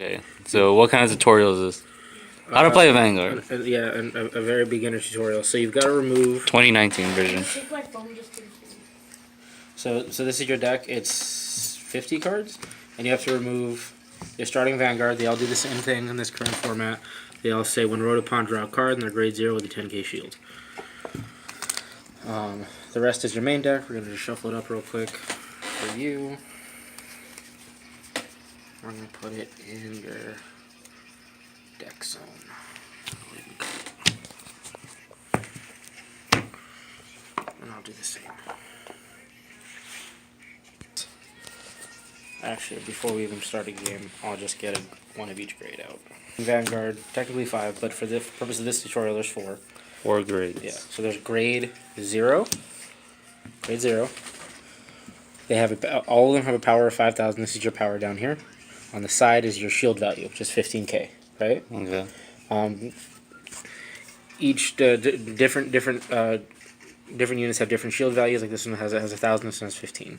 Okay, so what kind of tutorial is this? How to play a Vanguard. A very beginner tutorial. So you've got to remove 2019 version. Take my phone just to So this is your deck. It's 50 cards, and you have to remove your starting Vanguard. They all do the same thing in this current format. They all say when wrote upon, draw a card, and they're grade 0 with a 10k shield. The rest is your main deck. We're gonna just shuffle it up real quick for you. We're gonna put it in your deck zone. And I'll do the same. Actually, before we even start a game, I'll just get one of each grade out. Vanguard, technically 5, but for the purpose of this tutorial, there's 4. 4 grades. Yeah, so there's grade 0. Grade 0. They have all of them have a power of 5,000. This is your power down here. On the side is your shield value, which is 15k, right? Okay. Each different units have different shield values. Like this one has 1,000. This one has 15.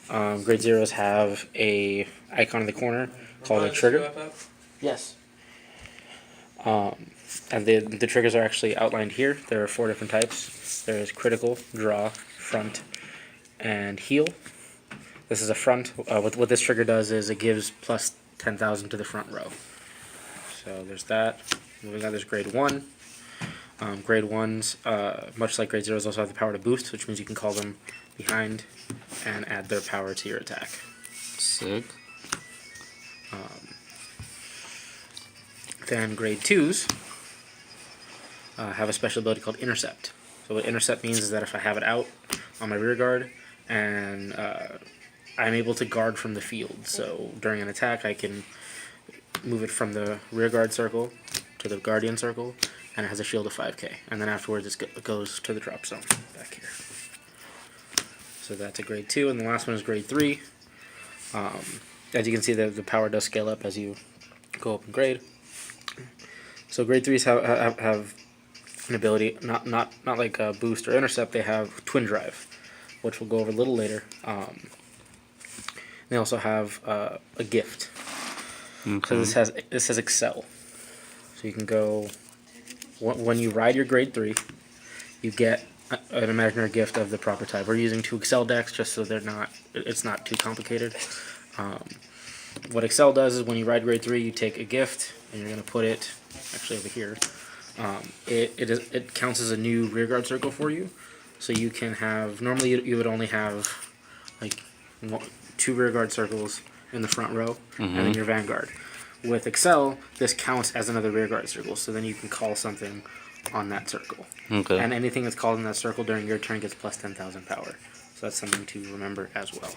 Grade 0s have a icon in the corner called a trigger. Yes. And the triggers are actually outlined here. There are 4 different types. There is critical, draw, front, and heal. This is a front. What this trigger does is it gives plus 10,000 to the front row. So there's that. Moving on, there's grade 1. Grade 1s, much like grade 0s, also have the power to boost, which means you can call them behind and add their power to your attack. Sick. Then grade 2s have a special ability called intercept. So what intercept means is that if I have it out on my rear guard and I'm able to guard from the field, so during an attack I can move it from the rear guard circle to the guardian circle, and it has a shield of 5k, and then afterwards it goes to the drop zone back here. So that's a grade 2, and the last one is grade 3. As you can see, the power does scale up as you go up in grade. So grade 3s have an ability, not like a boost or intercept. They have twin drive, which we'll go over a little later. They also have a gift. Okay. So this has excel. So you can go when you ride your grade 3, you get an imaginary gift of the proper type. We're using 2 excel decks just so it's not too complicated. What excel does is when you ride grade 3, you take a gift and you're going to put it actually over here. It counts as a new rearguard circle for you, so you can have, normally you would only have like 2 rearguard circles in the front row, and then your vanguard. With excel, this counts as another rearguard circle, so then you can call something on that circle. Okay. And anything that's called in that circle during your turn gets plus 10,000 power. So that's something to remember as well.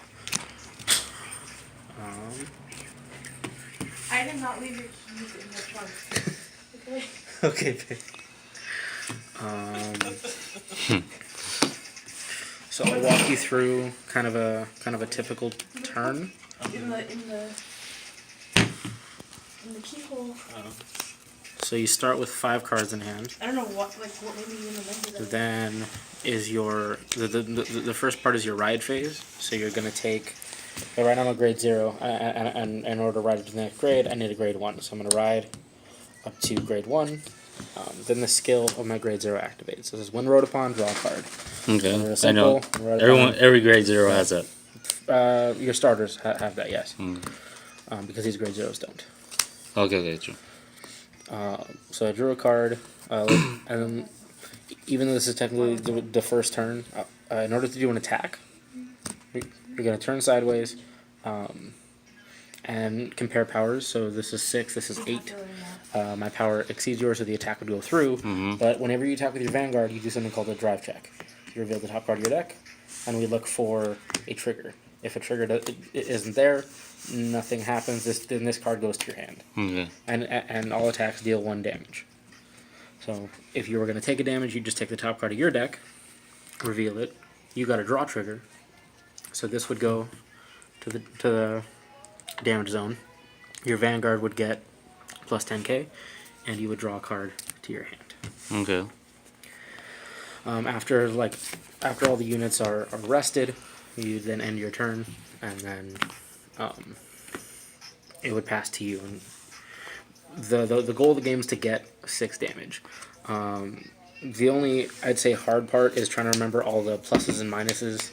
I did not leave your keys in the trunk. Okay. Okay, babe. So I'll walk you through kind of a typical turn. In the keyhole. So you start with 5 cards in hand. I don't know what made me even remember that. Then is your the first part is your ride phase. So you're gonna take. Right now I'm a grade 0, and in order to ride to the next grade, I need a grade 1. So I'm gonna ride up to grade 1. Then the skill of my grade 0 activates. So this is when wrote upon, draw a card. Okay. I know. Every grade 0 has that. Your starters have that, yes. Because these grade 0s don't. Okay, true. So I drew a card, and even though this is technically the first turn, in order to do an attack, you're going to turn sideways and compare powers. So this is 6, this is 8. My power exceeds yours, so the attack would go through. But whenever you attack with your Vanguard, you do something called a drive check. You reveal the top card of your deck, and we look for a trigger. If a trigger isn't there, nothing happens. Then this card goes to your hand. Okay. And all attacks deal 1 damage. So if you were going to take a damage, you just take the top card of your deck, reveal it. You got a draw trigger. So this would go to the damage zone. Your Vanguard would get plus 10k, and you would draw a card to your hand. Okay. After all the units are rested, you then end your turn, and then it would pass to you, and the goal of the game is to get 6 damage. The only, I'd say, hard part is trying to remember all the pluses and minuses,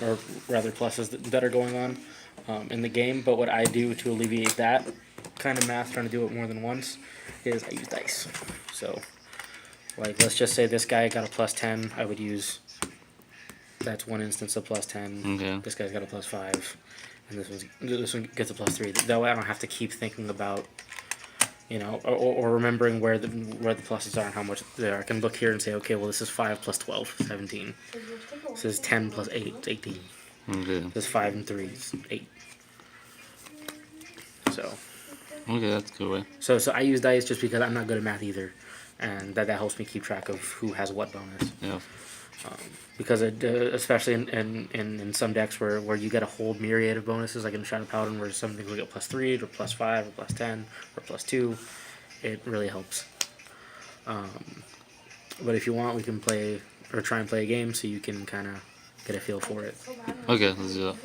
or rather pluses that are going on in the game. But what I do to alleviate that kind of math, trying to do it more than once, is I use dice. So, like, let's just say this guy got a +10. I would use, that's one instance of +10. Okay. This guy's got a +5, and this one gets a +3. That way, I don't have to keep thinking about, you know, or remembering where the pluses are and how much they are. I can look here and say, okay, well, this is 5 + 12, 17. This is 10 + 8, it's 18. Okay. This is 5 and 3, it's 8. So. Okay, that's a good way. So I use dice just because I'm not good at math either, and that helps me keep track of who has what bonus. Yeah. Because it, especially in some decks where you get a whole myriad of bonuses, like in Shadow Paladin, where some things will get +3 or +5 or +10 or +2, it really helps. But if you want, we can play or try and play a game so you can kind of get a feel for it. Okay, let's do that.